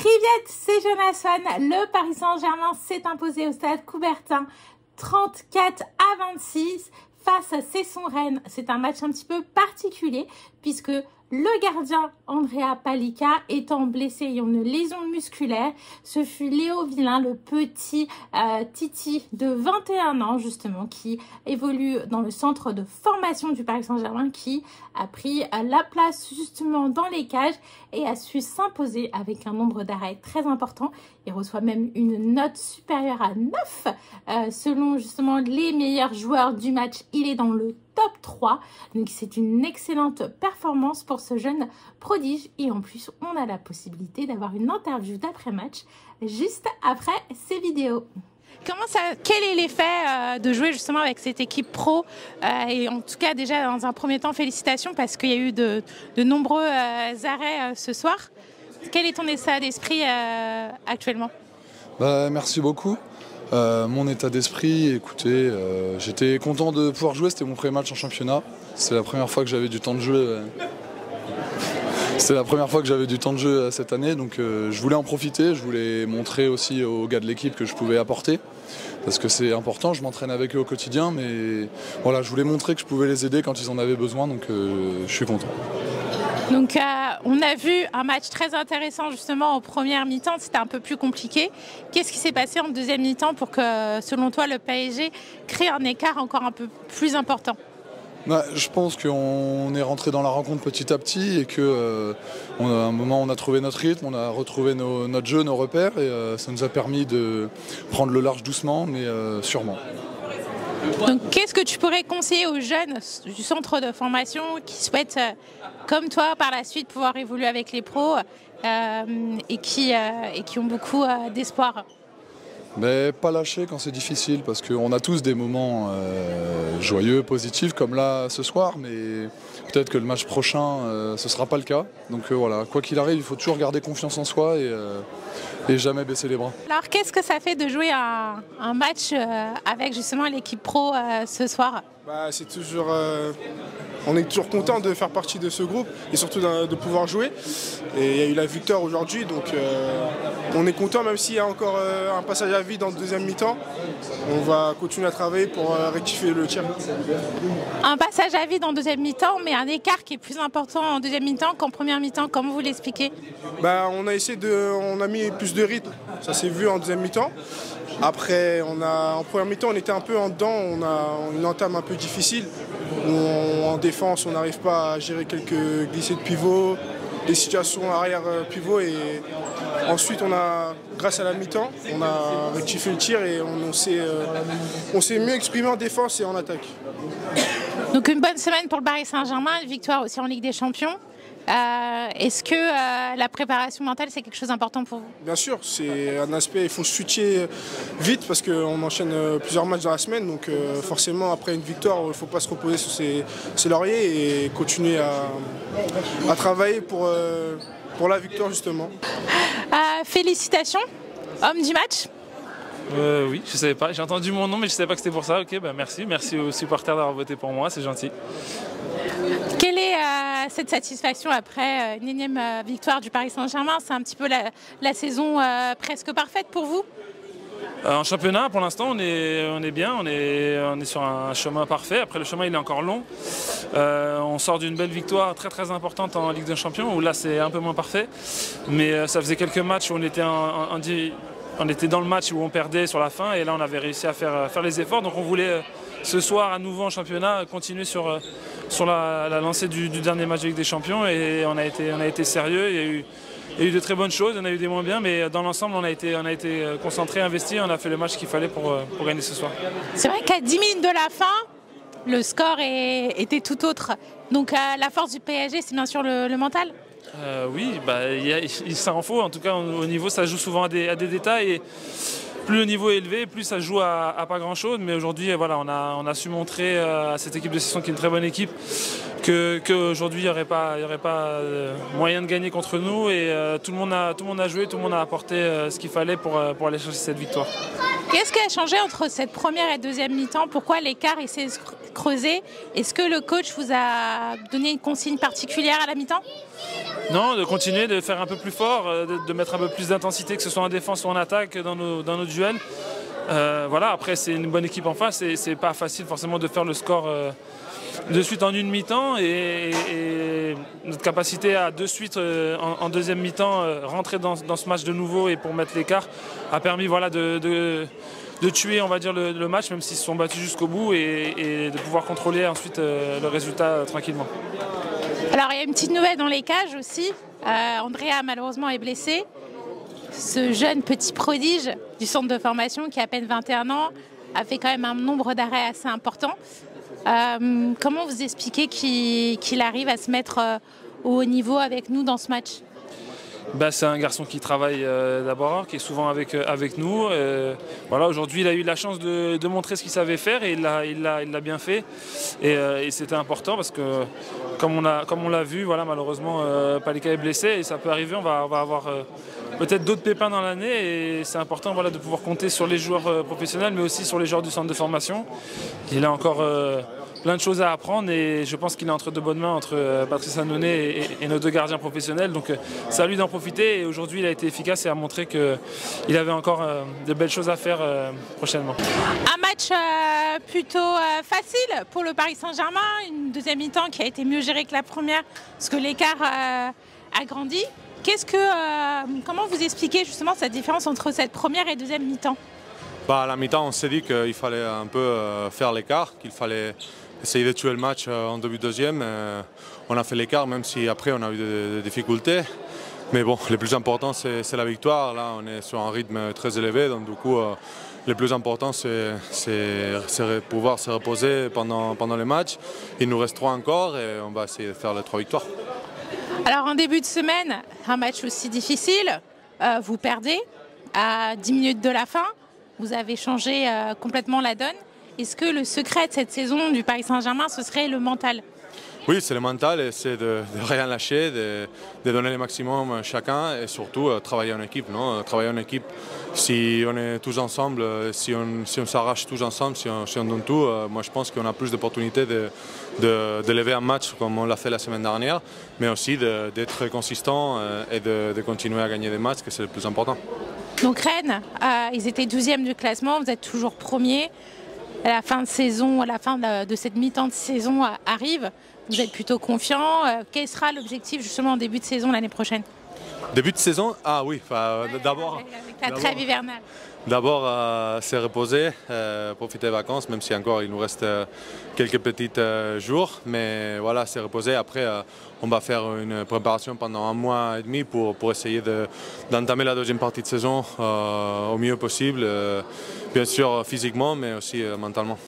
Privet, c'est Jonas Fan. Le Paris Saint-Germain s'est imposé au stade Coubertin 34-26 face à Cesson Rennes. C'est un match un petit peu particulier puisque le gardien Andrea Palika étant blessé ayant une lésion musculaire, ce fut Léo Villain, le petit Titi de 21 ans justement, qui évolue dans le centre de formation du Paris Saint-Germain, qui a pris la place justement dans les cages et a su s'imposer avec un nombre d'arrêts très important. Il reçoit même une note supérieure à 9 selon justement les meilleurs joueurs du match. Il est dans le top 3, donc c'est une excellente performance pour ce jeune prodige et en plus on a la possibilité d'avoir une interview d'après-match juste après ces vidéos. Quel est l'effet de jouer justement avec cette équipe pro et en tout cas déjà dans un premier temps félicitations parce qu'il y a eu de nombreux arrêts ce soir. Quel est ton état d'esprit actuellement? Merci beaucoup. Mon état d'esprit, écoutez, j'étais content de pouvoir jouer, c'était mon premier match en championnat. C'est la première fois que j'avais du temps de jeu. Cette année, donc je voulais en profiter, je voulais montrer aussi aux gars de l'équipe que je pouvais apporter. Parce que c'est important, je m'entraîne avec eux au quotidien, mais voilà, je voulais montrer que je pouvais les aider quand ils en avaient besoin, donc je suis content. Donc on a vu un match très intéressant justement en première mi-temps, c'était un peu plus compliqué. Qu'est-ce qui s'est passé en deuxième mi-temps pour que, selon toi, le PSG crée un écart encore un peu plus important? Je pense qu'on est rentré dans la rencontre petit à petit et qu'à un moment on a trouvé notre rythme, on a retrouvé notre jeu, nos repères et ça nous a permis de prendre le large doucement mais sûrement. Donc qu'est-ce que tu pourrais conseiller aux jeunes du centre de formation qui souhaitent, comme toi, par la suite pouvoir évoluer avec les pros et qui ont beaucoup d'espoir? Pas lâcher quand c'est difficile parce qu'on a tous des moments joyeux, positifs comme là ce soir, mais peut-être que le match prochain ce ne sera pas le cas. Donc voilà, quoi qu'il arrive, il faut toujours garder confiance en soi et jamais baisser les bras. Alors qu'est-ce que ça fait de jouer un match avec justement l'équipe pro ce soir? C'est toujours, on est toujours content de faire partie de ce groupe et surtout de pouvoir jouer. Et il y a eu la victoire aujourd'hui, donc on est content même s'il y a encore un passage à vide en deuxième mi-temps. On va continuer à travailler pour rectifier le tir. Un passage à vide en deuxième mi-temps, mais un écart qui est plus important en deuxième mi-temps qu'en première mi-temps, comment vous l'expliquez? On a mis plus de rythme, ça s'est vu en deuxième mi-temps. Après, en première mi-temps, on était un peu en dedans, on a une entame un peu difficile. En défense, on n'arrive pas à gérer quelques glissés de pivot, des situations arrière pivot. Et ensuite, grâce à la mi-temps, on a rectifié le tir et on s'est mieux exprimé en défense et en attaque. Donc une bonne semaine pour le Paris Saint-Germain, une victoire aussi en Ligue des Champions. Est-ce que la préparation mentale c'est quelque chose d'important pour vous? Bien sûr, c'est un aspect, il faut switcher vite parce qu'on enchaîne plusieurs matchs dans la semaine, donc forcément après une victoire il ne faut pas se reposer sur ses lauriers et continuer à travailler pour la victoire justement. Félicitations, homme du match. Oui, je savais pas, j'ai entendu mon nom mais je savais pas que c'était pour ça. Ok, merci aux supporters d'avoir voté pour moi, c'est gentil. Quelle est cette satisfaction après une énième victoire du Paris Saint-Germain? C'est un petit peu la saison presque parfaite pour vous? En championnat, pour l'instant, on est bien, on est sur un chemin parfait. Après, le chemin il est encore long. On sort d'une belle victoire très très importante en Ligue des Champions où là c'est un peu moins parfait. Mais ça faisait quelques matchs où on était dans le match où on perdait sur la fin et là on avait réussi à faire les efforts. Donc on voulait ce soir à nouveau en championnat continuer sur la lancée du dernier match de Ligue des Champions et on a été sérieux. Il y a eu de très bonnes choses, on a eu des moins bien, mais dans l'ensemble on a été concentré, investi, on a fait le match qu'il fallait pour gagner ce soir. C'est vrai qu'à 10 minutes de la fin, le score était tout autre. Donc la force du PSG c'est bien sûr le mental? Oui, ça en faut. En tout cas, au niveau, ça joue souvent à des détails. Et plus le niveau est élevé, plus ça joue à pas grand-chose. Mais aujourd'hui, voilà, on a su montrer à cette équipe de Cesson, qui est une très bonne équipe, qu'aujourd'hui il n'y aurait pas moyen de gagner contre nous et tout le monde a joué, tout le monde a apporté ce qu'il fallait pour aller chercher cette victoire. Qu'est-ce qui a changé entre cette première et deuxième mi-temps? Pourquoi l'écart s'est creusé? Est-ce que le coach vous a donné une consigne particulière à la mi-temps? Non, de continuer, de faire un peu plus fort, de mettre un peu plus d'intensité, que ce soit en défense ou en attaque dans nos duels. Voilà, après c'est une bonne équipe en face et c'est pas facile forcément de faire le score de suite en une mi-temps et notre capacité à de suite en deuxième mi-temps rentrer dans ce match de nouveau et pour mettre l'écart a permis voilà, de tuer on va dire le match même s'ils se sont battus jusqu'au bout et de pouvoir contrôler ensuite le résultat tranquillement. Alors il y a une petite nouvelle dans les cages aussi, Andrea malheureusement est blessé. Ce jeune petit prodige du centre de formation qui a à peine 21 ans a fait quand même un nombre d'arrêts assez important. Comment vous expliquez qu'il arrive à se mettre au haut niveau avec nous dans ce match? C'est un garçon qui travaille d'abord, qui est souvent avec nous. Voilà, aujourd'hui, il a eu la chance de montrer ce qu'il savait faire et il l'a bien fait. Et c'était important parce que, comme on l'a vu, voilà, malheureusement, Palika est blessé et ça peut arriver. On va avoir peut-être d'autres pépins dans l'année et c'est important voilà, de pouvoir compter sur les joueurs professionnels mais aussi sur les joueurs du centre de formation. Il a encore plein de choses à apprendre et je pense qu'il est entre de bonnes mains entre Patrice Annonay et nos deux gardiens professionnels. Donc c'est à lui d'en profiter et aujourd'hui il a été efficace et a montré qu'il avait encore de belles choses à faire prochainement. Un match plutôt facile pour le Paris Saint-Germain, une deuxième mi-temps qui a été mieux gérée que la première parce que l'écart a grandi. Comment vous expliquez justement cette différence entre cette première et deuxième mi-temps? À la mi-temps, on s'est dit qu'il fallait un peu faire l'écart, qu'il fallait essayer de tuer le match en début de deuxième. On a fait l'écart, même si après on a eu des difficultés. Mais bon, le plus important, c'est la victoire. Là, on est sur un rythme très élevé, donc du coup, le plus important, c'est pouvoir se reposer pendant le match. Il nous reste 3 encore et on va essayer de faire les 3 victoires. Alors en début de semaine, un match aussi difficile, vous perdez à 10 minutes de la fin, vous avez changé complètement la donne. Est-ce que le secret de cette saison du Paris Saint-Germain, ce serait le mental? Oui, c'est le mental et c'est de rien lâcher, de donner le maximum chacun et surtout travailler en équipe. Non, travailler en équipe, si on est tous ensemble, si on s'arrache tous ensemble, si on donne tout, moi je pense qu'on a plus d'opportunités de lever un match comme on l'a fait la semaine dernière, mais aussi d'être consistant et de continuer à gagner des matchs, que c'est le plus important. Donc Rennes, ils étaient 12e du classement, vous êtes toujours premier. La fin de saison, la fin de cette mi-temps de saison arrive. Vous êtes plutôt confiant. Quel sera l'objectif justement en début de saison l'année prochaine? Début de saison? Ah oui, d'abord... Avec la trêve hivernale. D'abord, se reposer, profiter des vacances, même si encore il nous reste quelques petits jours. Mais voilà, se reposer. Après, on va faire une préparation pendant 1 mois et demi pour essayer d'entamer la deuxième partie de saison au mieux possible. Bien sûr physiquement, mais aussi mentalement.